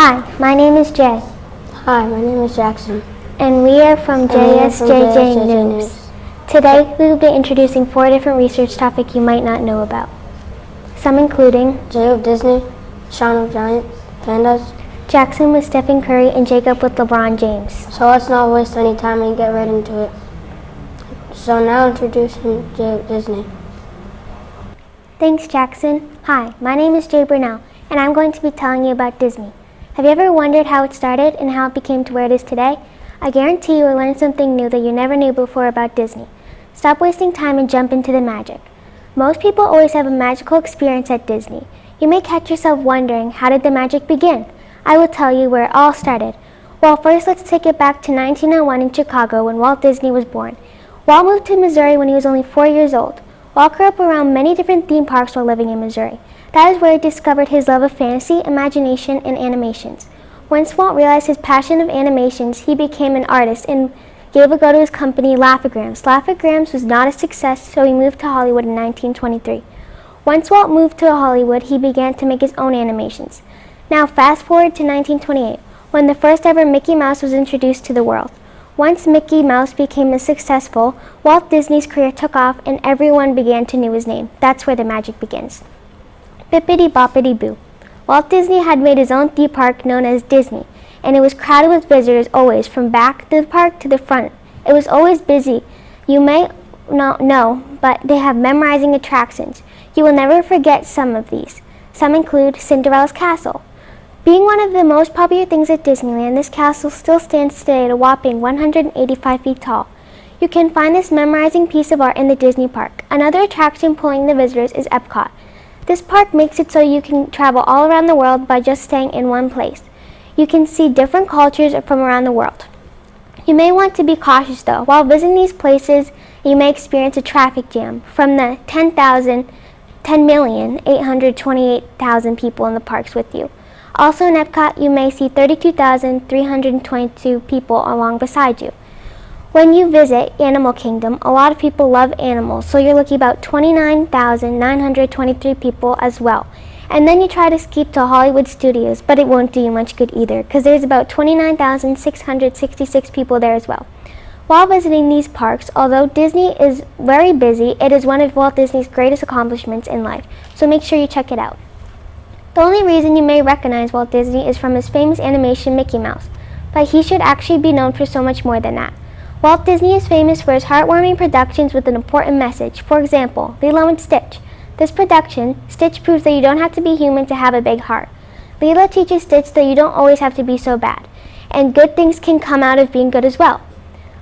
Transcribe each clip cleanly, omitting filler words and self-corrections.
Hi, my name is Jay. Hi, my name is Jackson. And we are from JSJJ News. Today, we will be introducing 4 different research topics you might not know about. Some including Jay with Disney, Sean with Giants, Pandas, Jackson with Stephen Curry, and Jacob with LeBron James. So let's not waste any time and get right into it. So now introducing Jay with Disney. Thanks, Jackson. Hi, my name is Jay Burnell, and I'm going to be telling you about Disney. Have you ever wondered how it started and how it became to where it is today? I guarantee you will learn something new that you never knew before about Disney. Stop wasting time and jump into the magic. Most people always have a magical experience at Disney. You may catch yourself wondering, how did the magic begin? I will tell you where it all started. Well, first let's take it back to 1901 in Chicago when Walt Disney was born. Walt moved to Missouri when he was only 4 years old. Walt grew up around many different theme parks while living in Missouri. That is where he discovered his love of fantasy, imagination, and animations. Once Walt realized his passion of animations, he became an artist and gave a go to his company, Laugh-O-Grams. Laugh-O-Grams was not a success, so he moved to Hollywood in 1923. Once Walt moved to Hollywood, he began to make his own animations. Now fast forward to 1928, when the first ever Mickey Mouse was introduced to the world. Once Mickey Mouse became successful, Walt Disney's career took off and everyone began to know his name. That's where the magic begins. Bippity boppity boo. Walt Disney had made his own theme park known as Disney, and it was crowded with visitors always, from back of the park to the front. It was always busy. You may not know, but they have memorizing attractions. You will never forget some of these. Some include Cinderella's Castle. Being one of the most popular things at Disneyland, this castle still stands today at a whopping 185 feet tall. You can find this memorizing piece of art in the Disney park. Another attraction pulling the visitors is Epcot. This park makes it so you can travel all around the world by just staying in one place. You can see different cultures from around the world. You may want to be cautious though. While visiting these places, you may experience a traffic jam from the 10,828,000 people in the parks with you. Also in Epcot, you may see 32,322 people along beside you. When you visit Animal Kingdom, a lot of people love animals, so you're looking about 29,923 people as well. And then you try to skip to Hollywood Studios, but it won't do you much good either, because there's about 29,666 people there as well. While visiting these parks, although Disney is very busy, it is one of Walt Disney's greatest accomplishments in life, so make sure you check it out. The only reason you may recognize Walt Disney is from his famous animation Mickey Mouse, but he should actually be known for so much more than that. Walt Disney is famous for his heartwarming productions with an important message. For example, Lilo and Stitch. This production, Stitch proves that you don't have to be human to have a big heart. Lilo teaches Stitch that you don't always have to be so bad, and good things can come out of being good as well.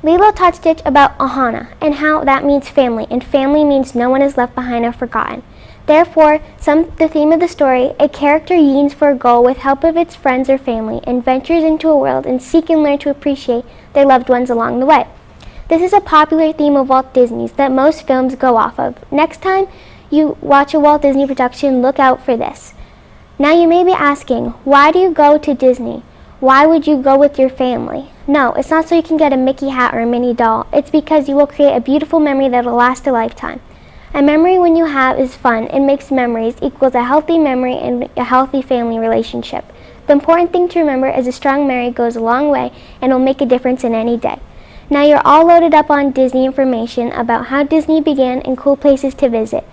Lilo taught Stitch about Ohana and how that means family, and family means no one is left behind or forgotten. Therefore, the theme of the story, a character yearns for a goal with help of its friends or family and ventures into a world and seek and learn to appreciate their loved ones along the way. This is a popular theme of Walt Disney's that most films go off of. Next time you watch a Walt Disney production, look out for this. Now you may be asking, why do you go to Disney? Why would you go with your family? No, it's not so you can get a Mickey hat or a Minnie doll. It's because you will create a beautiful memory that will last a lifetime. A memory when you have is fun and makes memories equals a healthy memory and a healthy family relationship. The important thing to remember is a strong memory goes a long way and will make a difference in any day. Now you're all loaded up on Disney information about how Disney began and cool places to visit.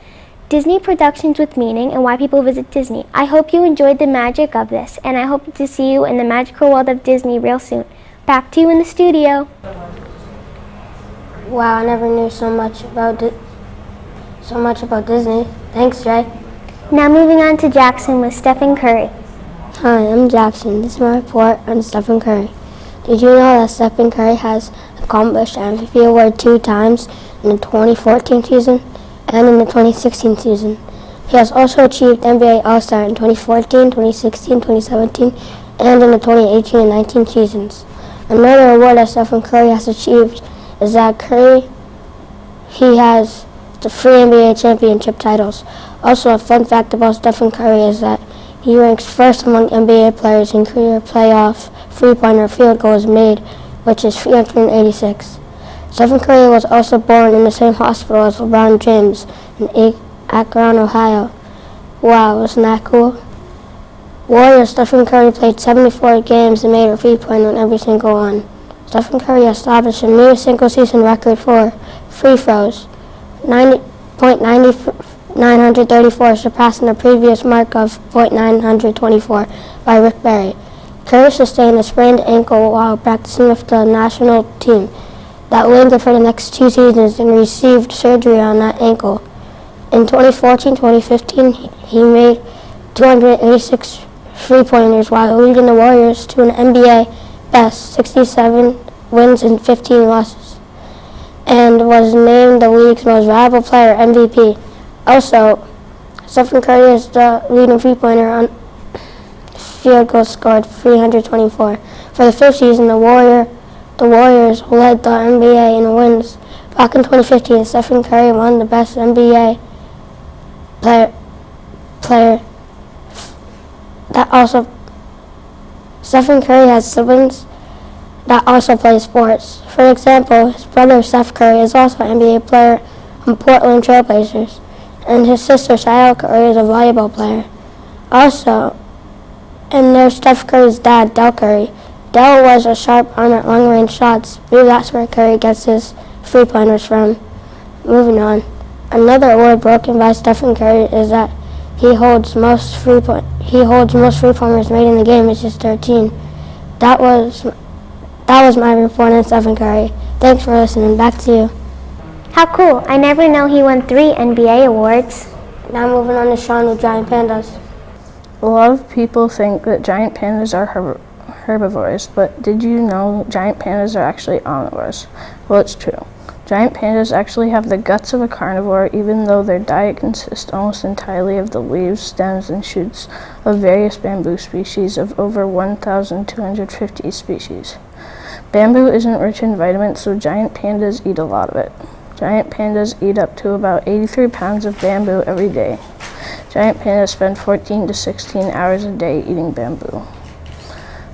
Disney productions with meaning and why people visit Disney. I hope you enjoyed the magic of this, and I hope to see you in the magical world of Disney real soon. Back to you in the studio. Wow, I never knew so much about Disney. Thanks, Jay. Now moving on to Jackson with Stephen Curry. Hi, I'm Jackson. This is my report on Stephen Curry. Did you know that Stephen Curry has accomplished the MVP award 2 times in the 2014 season and in the 2016 season? He has also achieved NBA All-Star in 2014, 2016, 2017, and in the 2018 and 19 seasons. Another award that Stephen Curry has achieved is that he has the 3 NBA championship titles. Also, a fun fact about Stephen Curry is that he ranks first among NBA players in career playoff three-pointer field goals made, which is 386. Stephen Curry was also born in the same hospital as LeBron James in Akron, Ohio. Wow, isn't that cool? Warrior Stephen Curry played 74 games and made a 3-point on every single one. Stephen Curry established a new single-season record for free throws, 90.934, surpassing the previous mark of .924 by Rick Barry. Curry sustained a sprained ankle while practicing with the national team that lingered for the next 2 seasons and received surgery on that ankle. In 2014-2015, he made 286 three-pointers while leading the Warriors to an NBA best 67 wins and 15 losses, and was named the league's most valuable player, MVP. Also, Stephen Curry is the leading three-pointer on field goals scored, 324. For the 5th season, the Warriors led the NBA in wins. Back in 2015, Stephen Curry won the best NBA player. Stephen Curry has siblings that also play sports. For example, his brother Steph Curry is also an NBA player on Portland Trail Blazers, and his sister Shyla Curry is a volleyball player. Also, and there's Steph Curry's dad, Del Curry. Del was a sharp arm at long-range shots. Maybe that's where Curry gets his three-pointers from. Moving on. Another award broken by Stephen Curry is that he holds most three-pointers made in the game, which is 13. That was my report on Stephen Curry. Thanks for listening. Back to you. How cool. I never know he won 3 NBA awards. Now moving on to Sean with giant pandas. A lot of people think that giant pandas are herbivores, but did you know giant pandas are actually omnivores? Well, it's true. Giant pandas actually have the guts of a carnivore, even though their diet consists almost entirely of the leaves, stems, and shoots of various bamboo species of over 1,250 species. Bamboo isn't rich in vitamins, so giant pandas eat a lot of it. Giant pandas eat up to about 83 pounds of bamboo every day. Giant pandas spend 14 to 16 hours a day eating bamboo.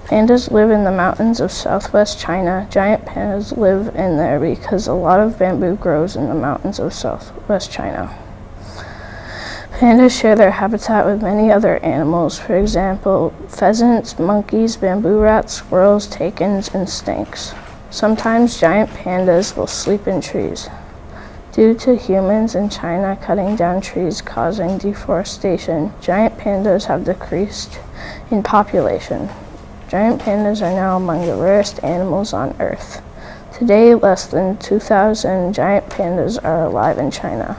Pandas live in the mountains of southwest China. Giant pandas live in there because a lot of bamboo grows in the mountains of southwest China. Pandas share their habitat with many other animals, for example, pheasants, monkeys, bamboo rats, squirrels, toucans, and skunks. Sometimes giant pandas will sleep in trees. Due to humans in China cutting down trees causing deforestation, giant pandas have decreased in population. Giant pandas are now among the rarest animals on Earth. Today, less than 2,000 giant pandas are alive in China.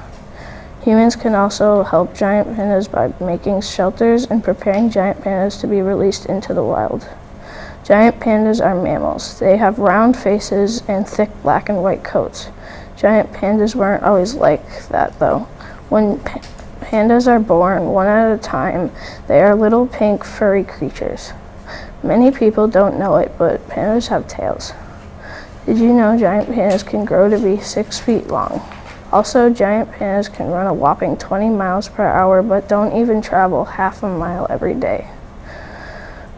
Humans can also help giant pandas by making shelters and preparing giant pandas to be released into the wild. Giant pandas are mammals. They have round faces and thick black and white coats. Giant pandas weren't always like that, though. When pandas are born, one at a time, they are little pink furry creatures. Many people don't know it, but pandas have tails. Did you know giant pandas can grow to be 6 feet long? Also, giant pandas can run a whopping 20 miles per hour, but don't even travel half a mile every day.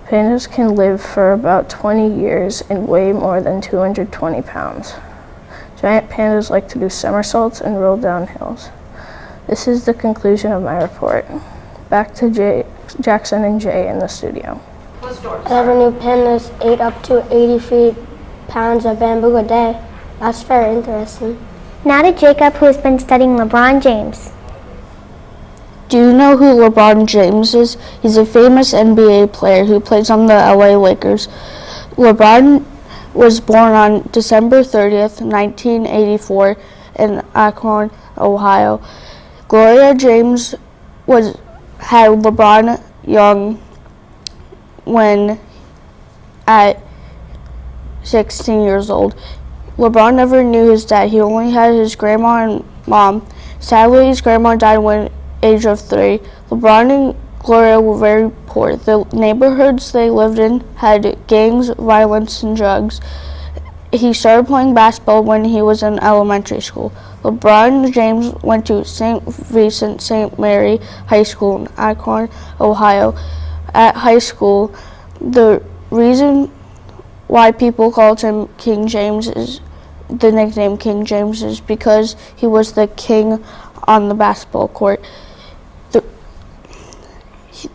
Pandas can live for about 20 years and weigh more than 220 pounds. Giant pandas like to do somersaults and roll down hills. This is the conclusion of my report. Back to Jackson and Jay in the studio. I never knew pandas ate up to 83 pounds of bamboo a day. That's very interesting. Now to Jacob, who has been studying LeBron James. Do you know who LeBron James is? He's a famous NBA player who plays on the LA Lakers. LeBron was born on December 30th, 1984 in Akron, Ohio. Gloria James had LeBron young when at 16 years old. LeBron never knew his dad. He only had his grandma and mom. Sadly, his grandma died when age of 3. LeBron and Gloria were very poor. The neighborhoods they lived in had gangs, violence, and drugs. He started playing basketball when he was in elementary school. LeBron James went to St. Vincent St. Mary High School in Akron, Ohio. At high school, the reason why people called him King James is the nickname King James is because he was the king on the basketball court.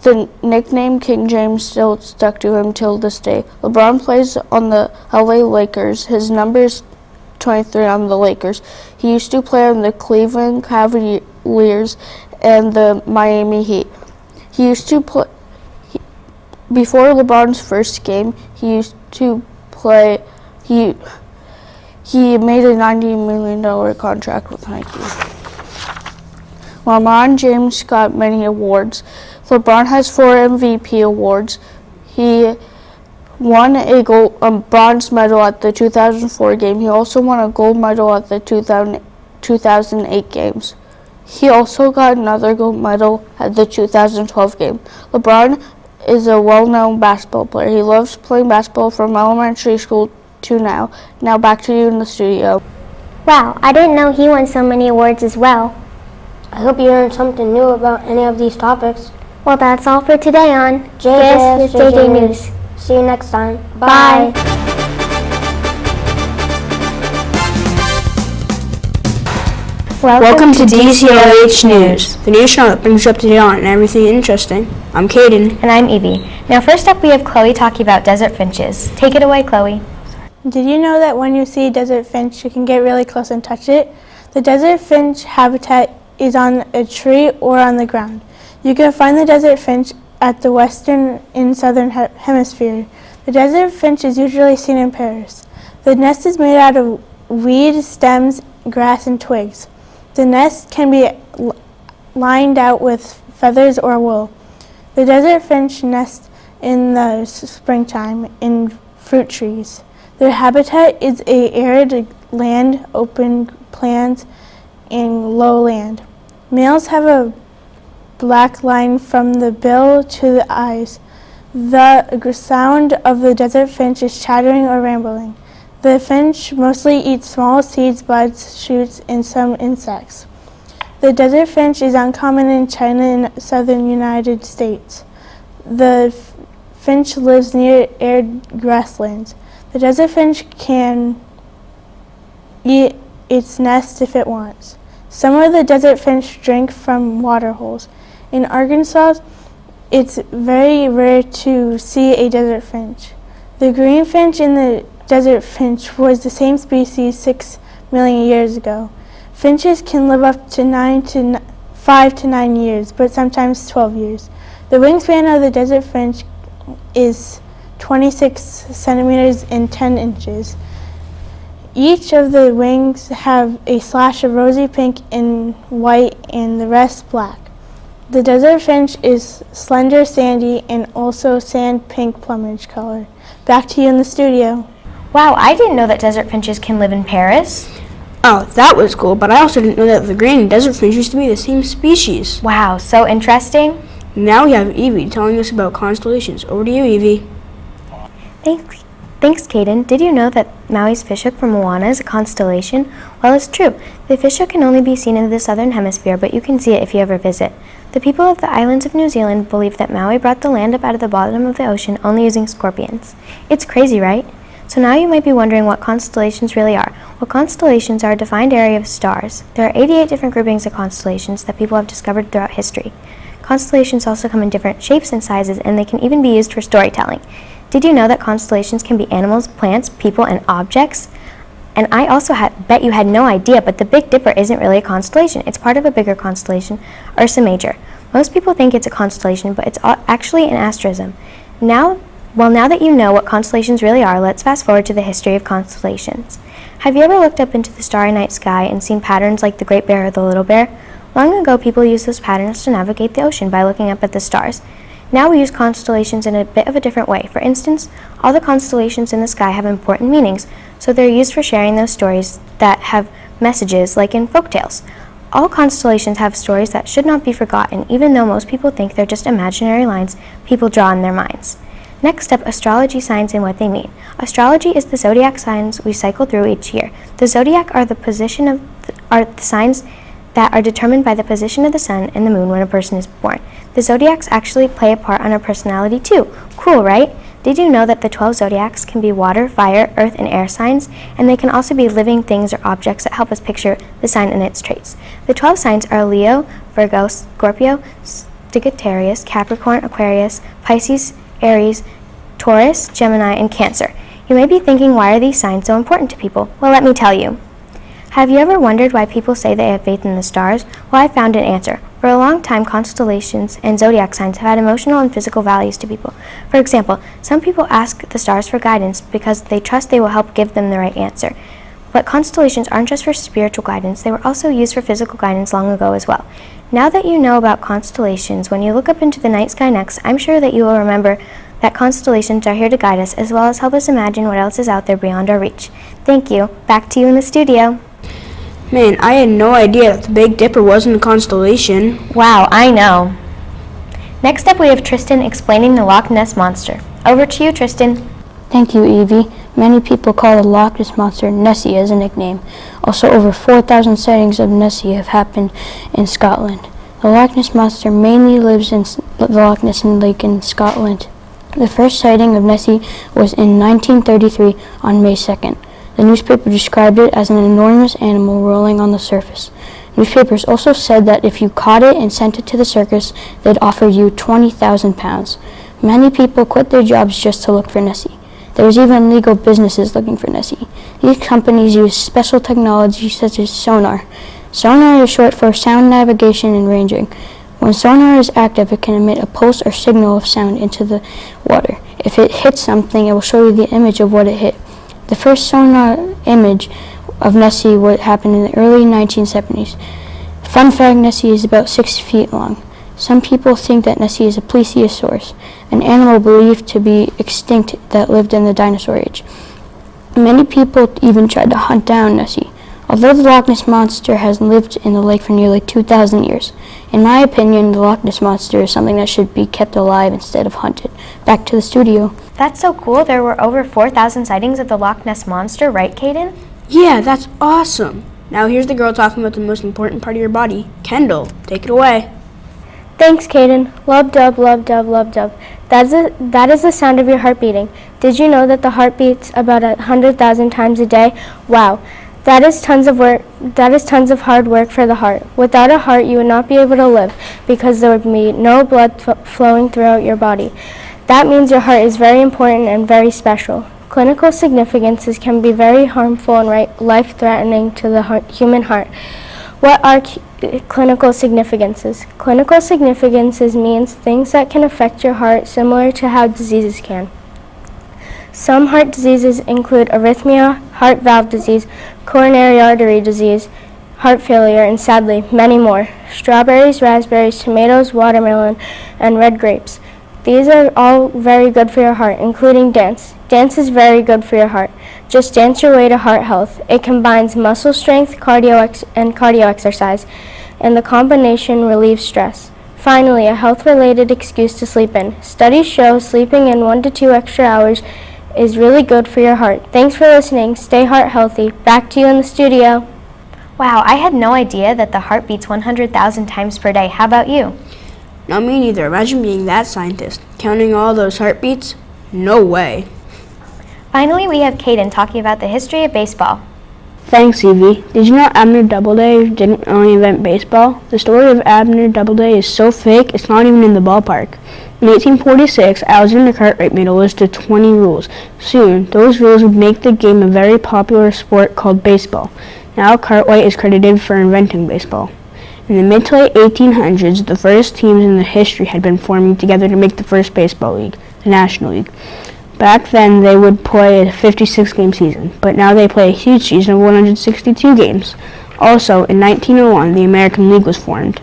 The nickname King James still stuck to him till this day. LeBron plays on the LA Lakers. His number is 23 on the Lakers. He used to play on the Cleveland Cavaliers and the Miami Heat. He used to play before LeBron's first game. He made a $90 million contract with Nike. LeBron James got many awards. LeBron has 4 MVP awards. He won a bronze medal at the 2004 game. He also won a gold medal at the 2008 games. He also got another gold medal at the 2012 game. LeBron is a well-known basketball player. He loves playing basketball from elementary school to now. Now back to you in the studio. Wow, I didn't know he won so many awards as well. I hope you learned something new about any of these topics. Well, that's all for today on JJ with JJ News. See you next time. Bye. Welcome to DCLH News, the news channel that brings you up to date on everything interesting. I'm Caden. And I'm Evie. Now first up we have Chloe talking about desert finches. Take it away, Chloe. Did you know that when you see a desert finch, you can get really close and touch it? The desert finch habitat is on a tree or on the ground. You can find the desert finch at the western and southern hemisphere. The desert finch is usually seen in pairs. The nest is made out of weed, stems, grass, and twigs. The nest can be lined out with feathers or wool. The desert finch nests in the springtime in fruit trees. Their habitat is arid land, open plains, and lowland. Males have a black line from the bill to the eyes. The sound of the desert finch is chattering or rambling. The finch mostly eats small seeds, buds, shoots, and some insects. The desert finch is uncommon in China and southern United States. The finch lives near arid grasslands. The desert finch can eat its nest if it wants. Some of the desert finch drink from water holes. In Arkansas, it's very rare to see a desert finch. The green finch and the desert finch was the same species 6 million years ago. Finches can live up to 5 to 9 years, but sometimes 12 years. The wingspan of the desert finch is 26 centimeters and 10 inches. Each of the wings have a slash of rosy pink and white and the rest black. The desert finch is slender, sandy, and also sand pink plumage color. Back to you in the studio. Wow, I didn't know that desert finches can live in Paris. Oh, that was cool, but I also didn't know that the green and desert finch used to be the same species. Wow, so interesting. Now we have Evie telling us about constellations. Over to you, Evie. Thanks, Caden. Did you know that Maui's fishhook from Moana is a constellation? Well, it's true. The fishhook can only be seen in the southern hemisphere, but you can see it if you ever visit. The people of the islands of New Zealand believe that Maui brought the land up out of the bottom of the ocean only using scorpions. It's crazy, right? So now you might be wondering what constellations really are. Well, constellations are a defined area of stars. There are 88 different groupings of constellations that people have discovered throughout history. Constellations also come in different shapes and sizes, and they can even be used for storytelling. Did you know that constellations can be animals, plants, people, and objects? And I also bet you had no idea, but the Big Dipper isn't really a constellation. It's part of a bigger constellation, Ursa Major. Most people think it's a constellation, but it's actually an asterism. Now that you know what constellations really are, let's fast forward to the history of constellations. Have you ever looked up into the starry night sky and seen patterns like the Great Bear or the Little Bear? Long ago, people used those patterns to navigate the ocean by looking up at the stars. Now we use constellations in a bit of a different way. For instance, all the constellations in the sky have important meanings, so they're used for sharing those stories that have messages, like in folktales. All constellations have stories that should not be forgotten, even though most people think they're just imaginary lines people draw in their minds. Next up, astrology signs and what they mean. Astrology is the zodiac signs we cycle through each year. The zodiac are the signs that are determined by the position of the sun and the moon when a person is born. The zodiacs actually play a part on our personality too. Cool, right? Did you know that the 12 zodiacs can be water, fire, earth, and air signs? And they can also be living things or objects that help us picture the sign and its traits. The 12 signs are Leo, Virgo, Scorpio, Sagittarius, Capricorn, Aquarius, Pisces, Aries, Taurus, Gemini, and Cancer. You may be thinking, why are these signs so important to people? Well, let me tell you. Have you ever wondered why people say they have faith in the stars? Well, I found an answer. For a long time, constellations and zodiac signs have had emotional and physical values to people. For example, some people ask the stars for guidance because they trust they will help give them the right answer. But constellations aren't just for spiritual guidance, they were also used for physical guidance long ago as well. Now that you know about constellations, when you look up into the night sky next, I'm sure that you will remember that constellations are here to guide us as well as help us imagine what else is out there beyond our reach. Thank you. Back to you in the studio. Man, I had no idea that the Big Dipper wasn't a constellation. Wow, I know. Next up, we have Tristan explaining the Loch Ness Monster. Over to you, Tristan. Thank you, Evie. Many people call the Loch Ness Monster Nessie as a nickname. Also, over 4,000 sightings of Nessie have happened in Scotland. The Loch Ness Monster mainly lives in the Loch Ness Lake in Scotland. The first sighting of Nessie was in 1933 on May 2nd. The newspaper described it as an enormous animal rolling on the surface. Newspapers also said that if you caught it and sent it to the circus, they'd offer you £20,000. Many people quit their jobs just to look for Nessie. There was even legal businesses looking for Nessie. These companies use special technology such as sonar. Sonar is short for sound navigation and ranging. When sonar is active, it can emit a pulse or signal of sound into the water. If it hits something, it will show you the image of what it hit. The first sonar image of Nessie happened in the early 1970s. Fun fact, Nessie is about 6 feet long. Some people think that Nessie is a plesiosaurus, an animal believed to be extinct that lived in the dinosaur age. Many people even tried to hunt down Nessie. Although the Loch Ness Monster has lived in the lake for nearly 2,000 years, in my opinion, the Loch Ness Monster is something that should be kept alive instead of hunted. Back to the studio. That's so cool. There were over 4,000 sightings of the Loch Ness Monster, right, Caden? Yeah, that's awesome. Now here's the girl talking about the most important part of your body. Kendall, take it away. Thanks, Caden. Lub-dub, lub-dub, lub-dub. That is the sound of your heart beating. Did you know that the heart beats about 100,000 times a day? Wow. That is tons of work. That is tons of hard work for the heart. Without a heart, you would not be able to live because there would be no blood flowing throughout your body. That means your heart is very important and very special. Clinical significances can be very harmful and life-threatening to the human heart. What are clinical significances? Clinical significances means things that can affect your heart similar to how diseases can. Some heart diseases include arrhythmia, heart valve disease, coronary artery disease, heart failure, and sadly, many more. Strawberries, raspberries, tomatoes, watermelon, and red grapes. These are all very good for your heart, including dance. Dance is very good for your heart. Just dance your way to heart health. It combines muscle strength, cardio exercise, and the combination relieves stress. Finally, a health-related excuse to sleep in. Studies show sleeping in 1 to 2 extra hours is really good for your heart. Thanks for listening. Stay heart healthy. Back to you in the studio. Wow, I had no idea that the heart beats 100,000 times per day. How about you? No, me neither. Imagine being that scientist. Counting all those heartbeats? No way. Finally, we have Caden talking about the history of baseball. Thanks, Evie. Did you know Abner Doubleday didn't really invent baseball? The story of Abner Doubleday is so fake, it's not even in the ballpark. In 1846, Alexander Cartwright made a list of 20 rules. Soon, those rules would make the game a very popular sport called baseball. Now, Cartwright is credited for inventing baseball. In the mid to late 1800s, the first teams in the history had been forming together to make the first baseball league, the National League. Back then, they would play a 56-game season, but now they play a huge season of 162 games. Also, in 1901, the American League was formed.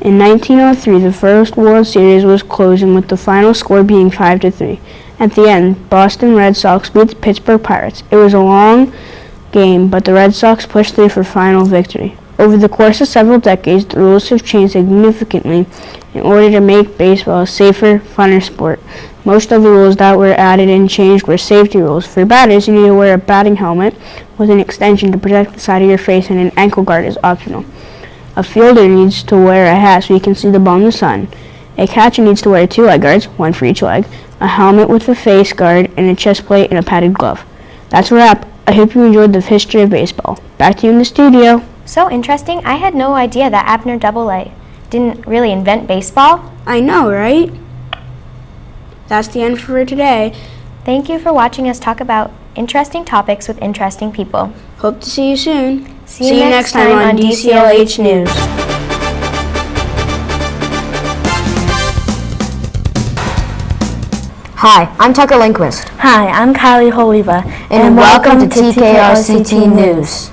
In 1903, the first World Series was closing with the final score being 5-3. At the end, Boston Red Sox beat the Pittsburgh Pirates. It was a long game, but the Red Sox pushed through for final victory. Over the course of several decades, the rules have changed significantly in order to make baseball a safer, funner sport. Most of the rules that were added and changed were safety rules. For batters, you need to wear a batting helmet with an extension to protect the side of your face, and an ankle guard is optional. A fielder needs to wear a hat so you can see the ball in the sun. A catcher needs to wear 2 leg guards, one for each leg, a helmet with a face guard, and a chest plate and a padded glove. That's a wrap. I hope you enjoyed the history of baseball. Back to you in the studio. So interesting. I had no idea that Abner Doubleday didn't really invent baseball. I know, right? That's the end for today. Thank you for watching us talk about interesting topics with interesting people. Hope to see you soon. See you next time on DCLH News. Hi, I'm Tucker Lindquist. Hi, I'm Kylie Holiva, And welcome to TKRCT News.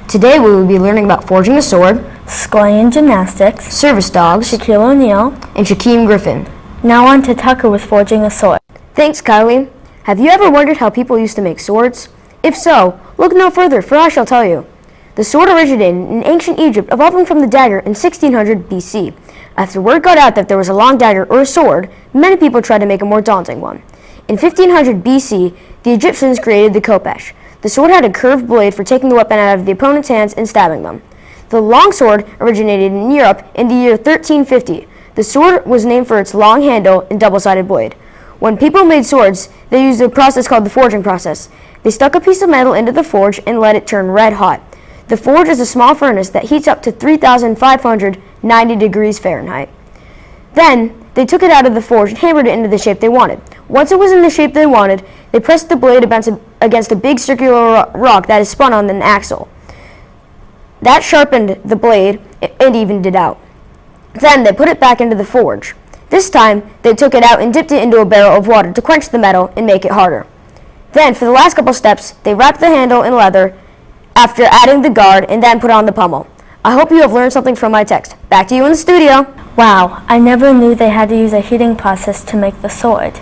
Today we will be learning about forging a sword, scoring in gymnastics, service dogs, Shaquille O'Neal. and Shaquem Griffin. Now on to Tucker with forging a sword. Thanks, Kylie. Have you ever wondered how people used to make swords? If so, look no further, for I shall tell you. The sword originated in ancient Egypt, evolving from the dagger in 1600 BC. After word got out that there was a long dagger or a sword, many people tried to make a more daunting one. In 1500 BC, the Egyptians created the khopesh. The sword had a curved blade for taking the weapon out of the opponent's hands and stabbing them. The long sword originated in Europe in the year 1350. The sword was named for its long handle and double-sided blade. When people made swords, they used a process called the forging process. They stuck a piece of metal into the forge and let it turn red hot. The forge is a small furnace that heats up to 3,590 degrees Fahrenheit. Then, they took it out of the forge and hammered it into the shape they wanted. Once it was in the shape they wanted, they pressed the blade against a big circular rock that is spun on an axle. That sharpened the blade and evened it out. Then, they put it back into the forge. This time, they took it out and dipped it into a barrel of water to quench the metal and make it harder. Then, for the last couple steps, they wrapped the handle in leather after adding the guard and then put on the pommel. I hope you have learned something from my text. Back to you in the studio. Wow, I never knew they had to use a heating process to make the sword.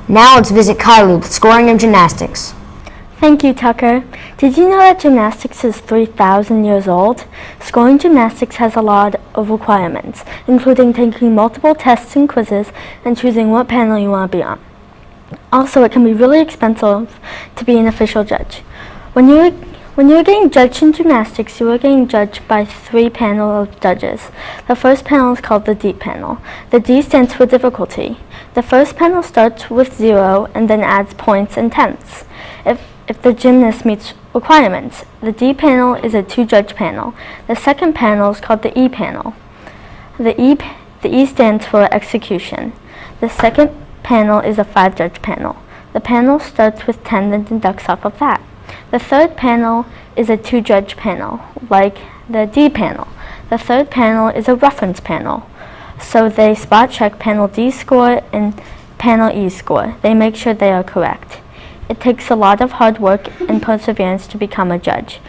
Now let's visit Kylie with scoring and gymnastics. Thank you, Tucker. Did you know that gymnastics is 3,000 years old? Scoring gymnastics has a lot of requirements, including taking multiple tests and quizzes and choosing what panel you want to be on. Also, it can be really expensive to be an official judge. When you are getting judged in gymnastics, you are getting judged by 3 panels of judges. The first panel is called the D panel. The D stands for difficulty. The first panel starts with 0 and then adds points and tenths. If the gymnast meets requirements, the D panel is a 2-judge panel. The second panel is called the E panel. The E stands for execution. The second panel is a 5-judge panel. The panel starts with 10 and deducts off of that. The third panel is a 2-judge panel, like the D panel. The third panel is a reference panel. So they spot check panel D score and panel E score. They make sure they are correct. It takes a lot of hard work and perseverance to become a judge.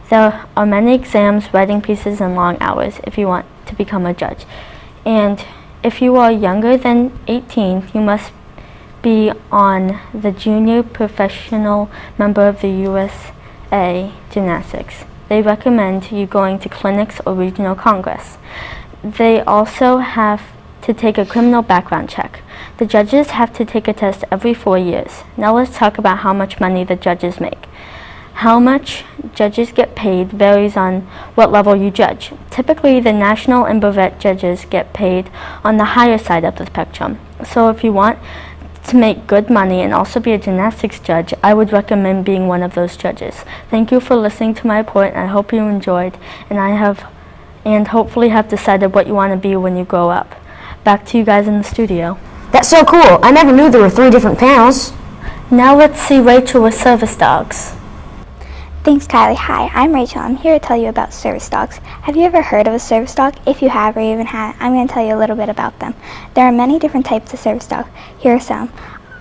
There are many exams, writing pieces, and long hours if you want to become a judge. And if you are younger than 18, you must be on the junior professional member of the USA Gymnastics. They recommend you going to clinics or regional congress. They also have to take a criminal background check. The judges have to take a test every 4 years. Now let's talk about how much money the judges make. How much judges get paid varies on what level you judge. Typically, the national and brevet judges get paid on the higher side of the spectrum. So if you want to make good money and also be a gymnastics judge, I would recommend being one of those judges. Thank you for listening to my report, and I hope you enjoyed, and hopefully have decided what you want to be when you grow up. Back to you guys in the studio. That's so cool. I never knew there were 3 different panels. Now let's see Rachel with service dogs. Thanks, Kylie. Hi, I'm Rachel. I'm here to tell you about service dogs. Have you ever heard of a service dog? If you have or even had, I'm going to tell you a little bit about them. There are many different types of service dogs. Here are some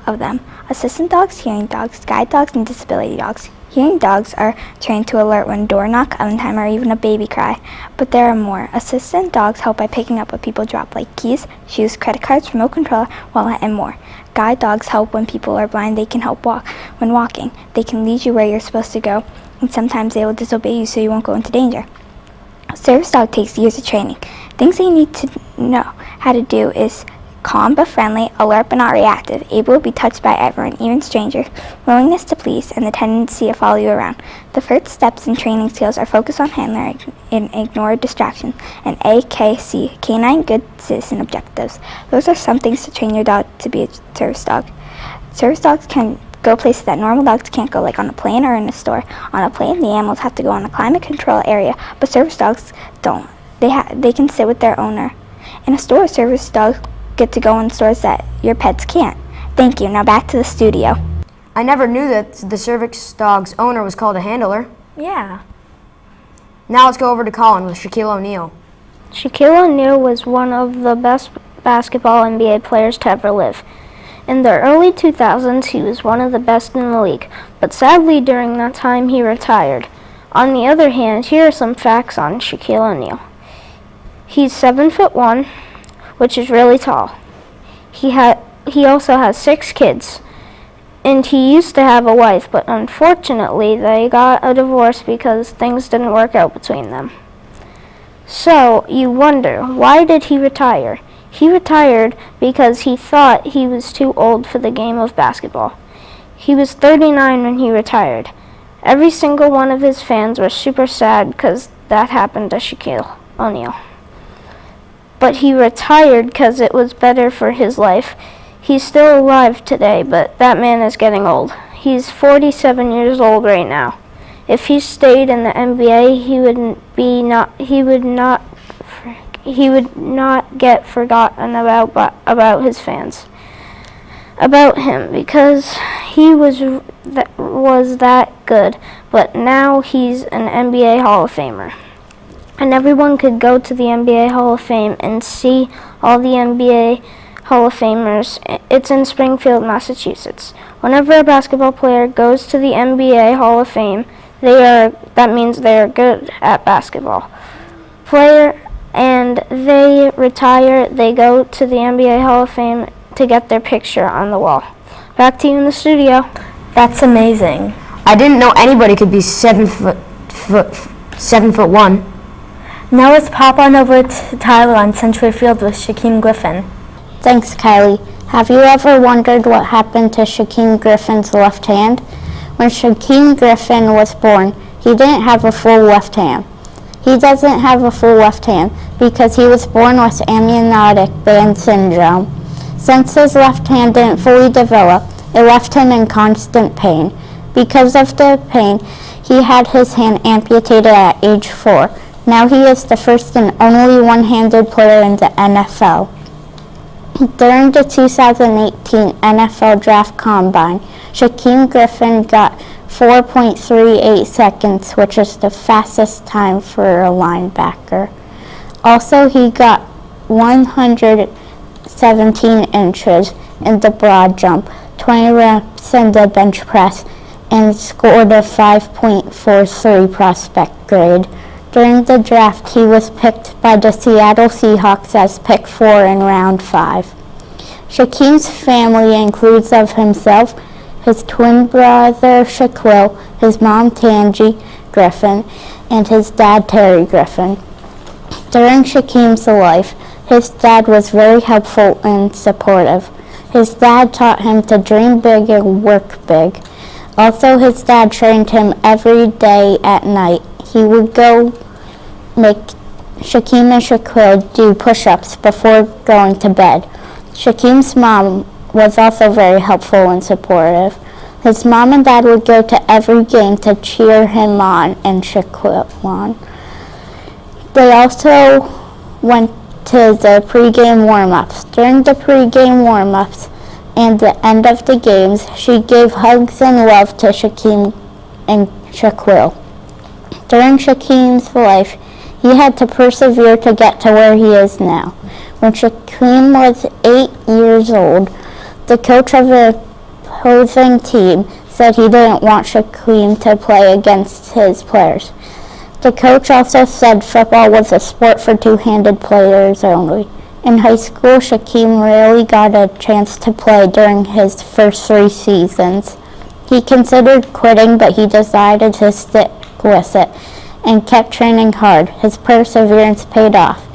of them. Assistant dogs, hearing dogs, guide dogs, and disability dogs. Hearing dogs are trained to alert when door knock, oven time, or even a baby cry. But there are more. Assistant dogs help by picking up what people drop, like keys, shoes, credit cards, remote controller, wallet, and more. Guide dogs help when people are blind. They can help when walking. They can lead you where you're supposed to go, and sometimes they will disobey you so you won't go into danger. A service dog takes years of training. Things that you need to know how to do is calm but friendly, alert but not reactive, able to be touched by everyone, even strangers, willingness to please, and the tendency to follow you around. The first steps in training skills are focus on handling and ignore distractions, and AKC, Canine Good Citizen Objectives. Those are some things to train your dog to be a service dog. Service dogs can go places that normal dogs can't go, like on a plane or in a store. On a plane, the animals have to go on a climate control area, but service dogs don't. They can sit with their owner In a store, service dogs get to go in stores that your pets can't. Thank you. Now back to the studio. I never knew that the service dog's owner was called a handler. Yeah. Now let's go over to Colin with Shaquille O'Neal. Shaquille O'Neal was one of the best basketball NBA players to ever live. In the early 2000s, he was one of the best in the league, but sadly during that time he retired. On the other hand, here are some facts on Shaquille O'Neal. He's 7'1", which is really tall. He also has 6 kids, and he used to have a wife, but unfortunately they got a divorce because things didn't work out between them. So you wonder, why did he retire? He retired because he thought he was too old for the game of basketball. He was 39 when he retired. Every single one of his fans were super sad because that happened to Shaquille O'Neal. But he retired because it was better for his life. He's still alive today, but that man is getting old. He's 47 years old right now. If he stayed in the NBA, he would not get forgotten about his fans, about him, because he was that good. But now he's an NBA Hall of Famer, and everyone could go to the NBA Hall of Fame and see all the NBA Hall of Famers. It's in Springfield, Massachusetts. Whenever a basketball player goes to the NBA Hall of Fame, that means they are good at basketball. And they retire, they go to the NBA Hall of Fame to get their picture on the wall. Back to you in the studio. That's amazing. I didn't know anybody could be 7'1". Now let's pop on over to Tyler on Century Field with Shaquem Griffin. Thanks, Kylie. Have you ever wondered what happened to Shaquem Griffin's left hand? When Shaquem Griffin was born, he didn't have a full left hand. He doesn't have a full left hand because he was born with amniotic band syndrome. Since his left hand didn't fully develop, it left him in constant pain. Because of the pain, he had his hand amputated at age 4. Now he is the first and only one-handed player in the NFL. During the 2018 NFL Draft Combine, Shaquem Griffin got 4.38 seconds, which is the fastest time for a linebacker. Also, he got 117 inches in the broad jump, 20 reps in the bench press, and scored a 5.43 prospect grade. During the draft, he was picked by the Seattle Seahawks as pick 4 in round 5. Shaquem's family includes of himself, his twin brother Shaquille, his mom Tangi Griffin, and his dad Terry Griffin. During Shaquem's life, his dad was very helpful and supportive. His dad taught him to dream big and work big. Also, his dad trained him every day at night. He would go make Shaquem and Shaquille do push-ups before going to bed. Shaquem's mom was also very helpful and supportive. His mom and dad would go to every game to cheer him on and Shaquille on. They also went to the pregame warm-ups. During the pregame warm-ups and the end of the games, she gave hugs and love to Shaquem and Shaquille. During Shaquem's life, he had to persevere to get to where he is now. When Shaquem was 8 years old, the coach of the opposing team said he didn't want Shaquem to play against his players. The coach also said football was a sport for two-handed players only. In high school, Shaquem rarely got a chance to play during his first 3 seasons. He considered quitting, but he decided to stick with it and kept training hard. His perseverance paid off.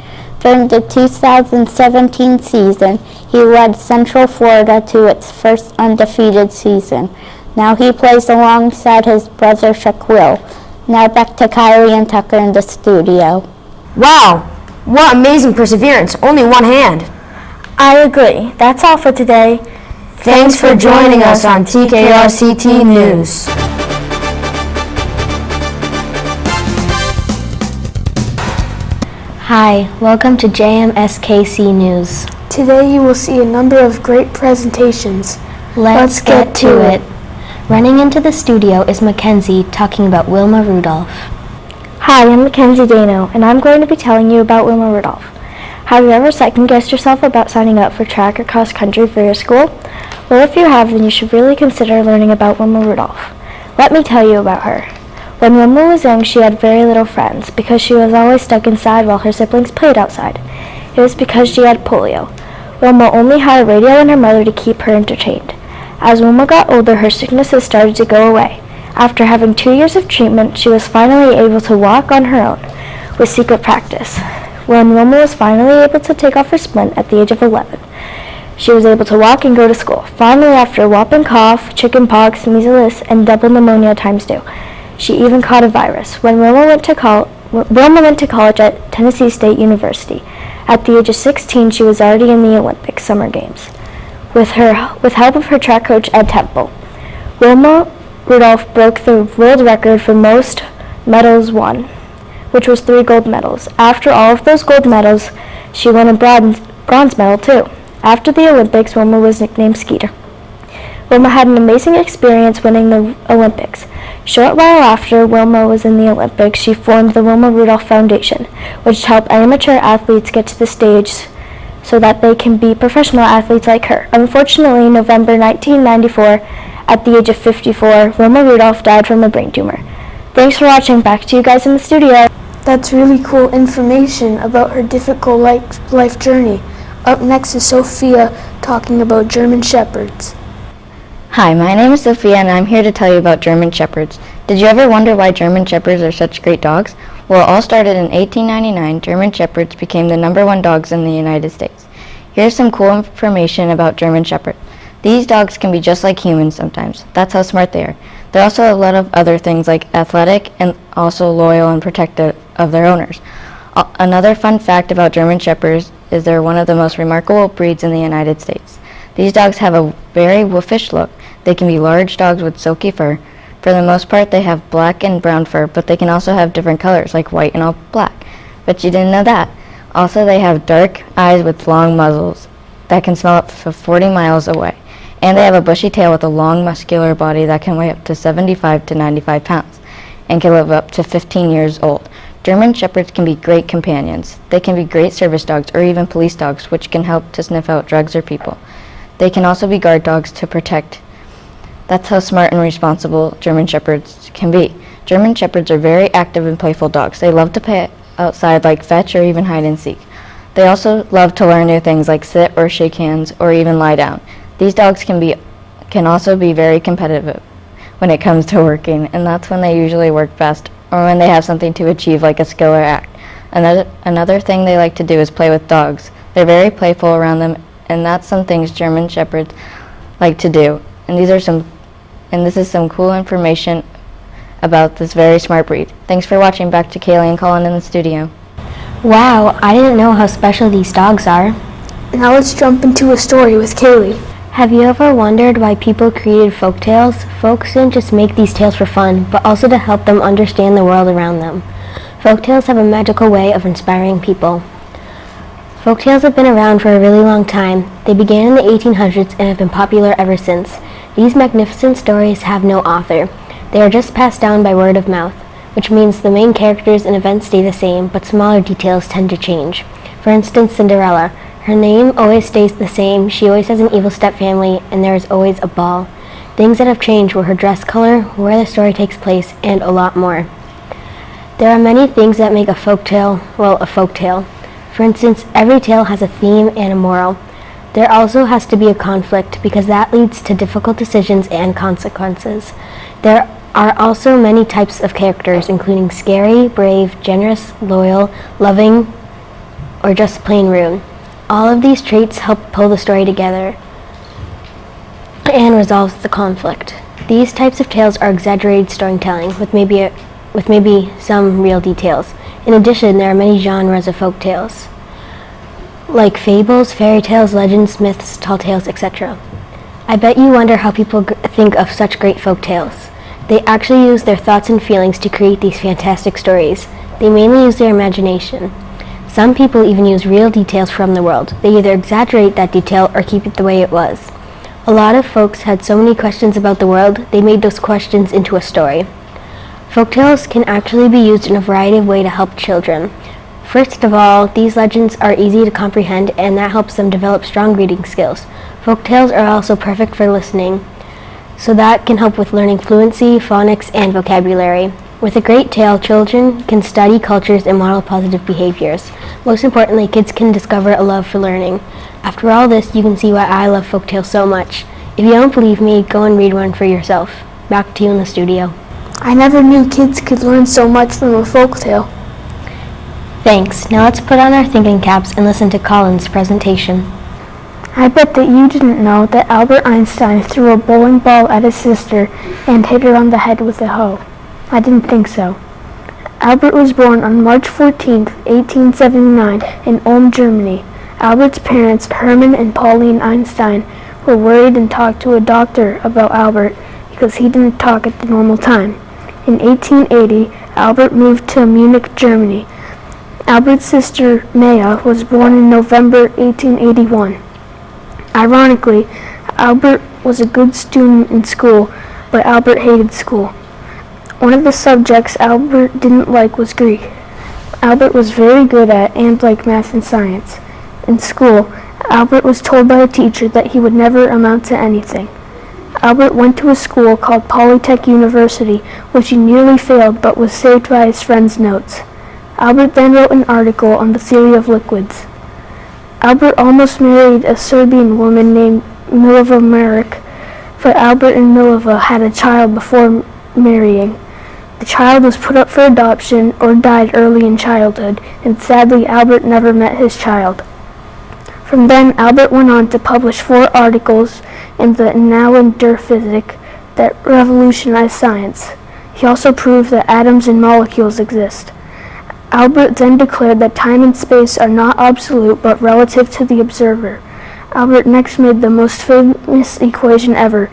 During the 2017 season, he led Central Florida to its first undefeated season. Now he plays alongside his brother Shaquille. Now back to Kylie and Tucker in the studio. Wow, what amazing perseverance, only one hand. I agree. That's all for today. Thanks for joining us on TKRCT News. Hi, welcome to JMSKC News. Today you will see a number of great presentations. Let's get to it. Running into the studio is Mackenzie talking about Wilma Rudolph. Hi, I'm Mackenzie Dano, and I'm going to be telling you about Wilma Rudolph. Have you ever second-guessed yourself about signing up for track or cross country for your school? Well, if you have, then you should really consider learning about Wilma Rudolph. Let me tell you about her. When Wilma was young, she had very little friends because she was always stuck inside while her siblings played outside. It was because she had polio. Wilma only had a radio and her mother to keep her entertained. As Wilma got older, her sicknesses started to go away. After having 2 years of treatment, she was finally able to walk on her own, with secret practice. When Wilma was finally able to take off her splint at the age of 11, she was able to walk and go to school. Finally, after a whooping cough, chicken pox, measles, and double pneumonia times 2, she even caught a virus. When Wilma went to college at Tennessee State University. At the age of 16, she was already in the Olympic Summer Games, with help of her track coach Ed Temple. Wilma Rudolph broke the world record for most medals won, which was 3 gold medals. After all of those gold medals, she won a bronze medal too. After the Olympics, Wilma was nicknamed Skeeter. Wilma had an amazing experience winning the Olympics. Short while after Wilma was in the Olympics, she formed the Wilma Rudolph Foundation, which helped amateur athletes get to the stage so that they can be professional athletes like her. Unfortunately, November 1994, at the age of 54, Wilma Rudolph died from a brain tumor. Thanks for watching. Back to you guys in the studio. That's really cool information about her difficult life journey. Up next is Sophia talking about German Shepherds. Hi, my name is Sophia and I'm here to tell you about German Shepherds. Did you ever wonder why German Shepherds are such great dogs? Well, it all started in 1899. German Shepherds became the #1 dogs in the United States. Here's some cool information about German Shepherds. These dogs can be just like humans sometimes. That's how smart they are. They're also a lot of other things like athletic and also loyal and protective of their owners. Another fun fact about German Shepherds is they're one of the most remarkable breeds in the United States. These dogs have a very wolfish look. They can be large dogs with silky fur. For the most part, they have black and brown fur, but they can also have different colors, like white and all black. But you didn't know that. Also, they have dark eyes with long muzzles that can smell up to 40 miles away. And they have a bushy tail with a long, muscular body that can weigh up to 75 to 95 pounds and can live up to 15 years old. German Shepherds can be great companions. They can be great service dogs or even police dogs, which can help to sniff out drugs or people. They can also be guard dogs to protect. That's how smart and responsible German Shepherds can be. German Shepherds are very active and playful dogs. They love to play outside like fetch or even hide and seek. They also love to learn new things like sit or shake hands or even lie down. These dogs can also be very competitive when it comes to working, and that's when they usually work best or when they have something to achieve like a skill or act. Another thing they like to do is play with dogs. They're very playful around them, and that's some things German Shepherds like to do. And this is some cool information about this very smart breed. Thanks for watching. Back to Kaylee and Colin in the studio. Wow, I didn't know how special these dogs are. Now let's jump into a story with Kaylee. Have you ever wondered why people created folk tales? Folks didn't just make these tales for fun, but also to help them understand the world around them. Folk tales have a magical way of inspiring people. Folk tales have been around for a really long time. They began in the 1800s and have been popular ever since. These magnificent stories have no author. They are just passed down by word of mouth, which means the main characters and events stay the same, but smaller details tend to change. For instance, Cinderella. Her name always stays the same, she always has an evil stepfamily, and there is always a ball. Things that have changed were her dress color, where the story takes place, and a lot more. There are many things that make a folktale, a folktale. For instance, every tale has a theme and a moral. There also has to be a conflict, because that leads to difficult decisions and consequences. There are also many types of characters, including scary, brave, generous, loyal, loving, or just plain rude. All of these traits help pull the story together and resolve the conflict. These types of tales are exaggerated storytelling with maybe some real details. In addition, there are many genres of folk tales, like fables, fairy tales, legends, myths, tall tales, etc. I bet you wonder how people think of such great folk tales. They actually use their thoughts and feelings to create these fantastic stories. They mainly use their imagination. Some people even use real details from the world. They either exaggerate that detail or keep it the way it was. A lot of folks had so many questions about the world, they made those questions into a story. Folktales can actually be used in a variety of ways to help children. First of all, these legends are easy to comprehend and that helps them develop strong reading skills. Folktales are also perfect for listening, so that can help with learning fluency, phonics, and vocabulary. With a great tale, children can study cultures and model positive behaviors. Most importantly, kids can discover a love for learning. After all this, you can see why I love folktales so much. If you don't believe me, go and read one for yourself. Back to you in the studio. I never knew kids could learn so much from a folktale. Thanks. Now let's put on our thinking caps and listen to Colin's presentation. I bet that you didn't know that Albert Einstein threw a bowling ball at his sister and hit her on the head with a hoe. I didn't think so. Albert was born on March 14, 1879 in Ulm, Germany. Albert's parents, Hermann and Pauline Einstein, were worried and talked to a doctor about Albert because he didn't talk at the normal time. In 1880, Albert moved to Munich, Germany. Albert's sister, Maya, was born in November 1881. Ironically, Albert was a good student in school, but Albert hated school. One of the subjects Albert didn't like was Greek. Albert was very good at and liked math and science. In school, Albert was told by a teacher that he would never amount to anything. Albert went to a school called Polytech University, which he nearly failed but was saved by his friend's notes. Albert then wrote an article on the theory of liquids. Albert almost married a Serbian woman named Mileva Maric, but Albert and Mileva had a child before marrying. The child was put up for adoption or died early in childhood, and sadly Albert never met his child. From then, Albert went on to publish 4 articles in the Annalen der Physik that revolutionized science. He also proved that atoms and molecules exist. Albert then declared that time and space are not absolute but relative to the observer. Albert next made the most famous equation ever,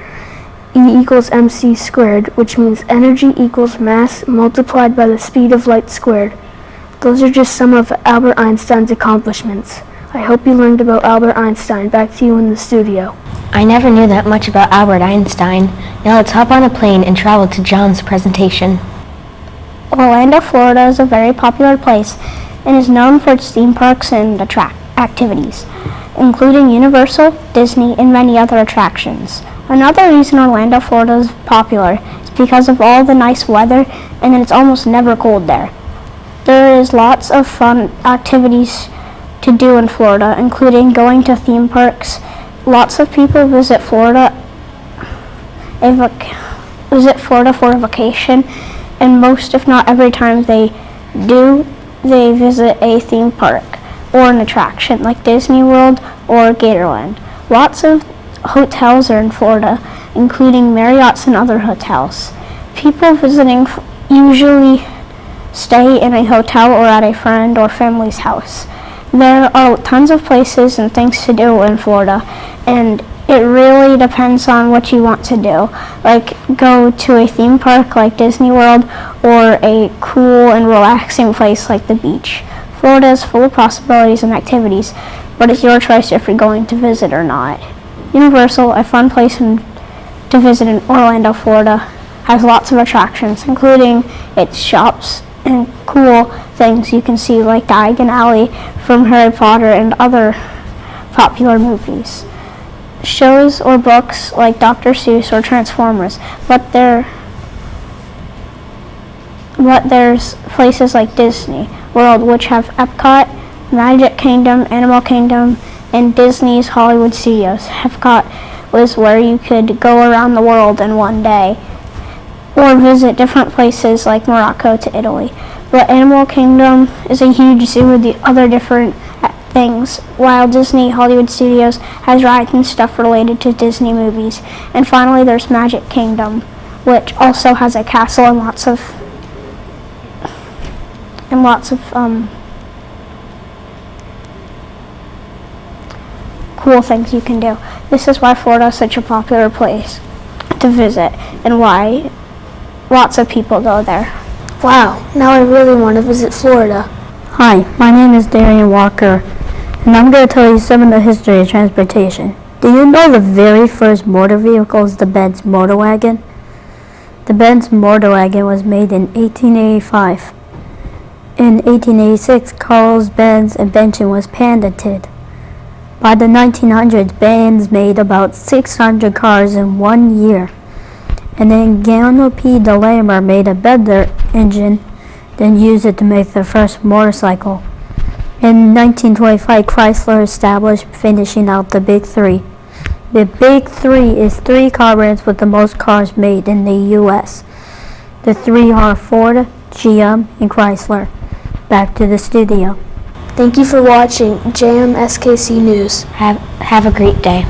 E equals mc squared, which means energy equals mass multiplied by the speed of light squared. Those are just some of Albert Einstein's accomplishments. I hope you learned about Albert Einstein. Back to you in the studio. I never knew that much about Albert Einstein. Now let's hop on a plane and travel to John's presentation. Orlando, Florida is a very popular place and is known for its theme parks and activities, including Universal, Disney, and many other attractions. Another reason Orlando, Florida is popular is because of all the nice weather and it's almost never cold there. There is lots of fun activities to do in Florida, including going to theme parks. Lots of people visit Florida for a vacation, and most, if not every time they do, they visit a theme park or an attraction like Disney World or Gatorland. Lots of hotels are in Florida, including Marriott's and other hotels. People visiting usually stay in a hotel or at a friend or family's house. There are tons of places and things to do in Florida, and it really depends on what you want to do. Like go to a theme park like Disney World or a cool and relaxing place like the beach. Florida is full of possibilities and activities, but it's your choice if you're going to visit or not. Universal, a fun place to visit in Orlando, Florida, has lots of attractions, including its shops and cool things you can see like Diagon Alley from Harry Potter and other popular movies. Shows or books like Dr. Seuss or Transformers, but there's places like Disney World, which have Epcot, Magic Kingdom, Animal Kingdom, and Disney's Hollywood Studios. Epcot was where you could go around the world in one day, or visit different places like Morocco to Italy. But Animal Kingdom is a huge zoo with the other different things, while Disney Hollywood Studios has rides and stuff related to Disney movies. And finally, there's Magic Kingdom, which also has a castle and lots of cool things you can do. This is why Florida is such a popular place to visit and why lots of people go there. Wow, now I really want to visit Florida. Hi, my name is Darian Walker, and I'm going to tell you some of the history of transportation. Do you know the very first motor vehicle is the Benz motor wagon? The Benz motor wagon was made in 1885. In 1886, Carlos Benz invention was patented. By the 1900s, Benz made about 600 cars in 1 year. And then Gano P. DeLamer made a better engine, then used it to make the first motorcycle. In 1925, Chrysler established, finishing out the Big Three. The Big Three is 3 car brands with the most cars made in the U.S. The 3 are Ford, GM, and Chrysler. Back to the studio. Thank you for watching JMSKC News. Have a great day.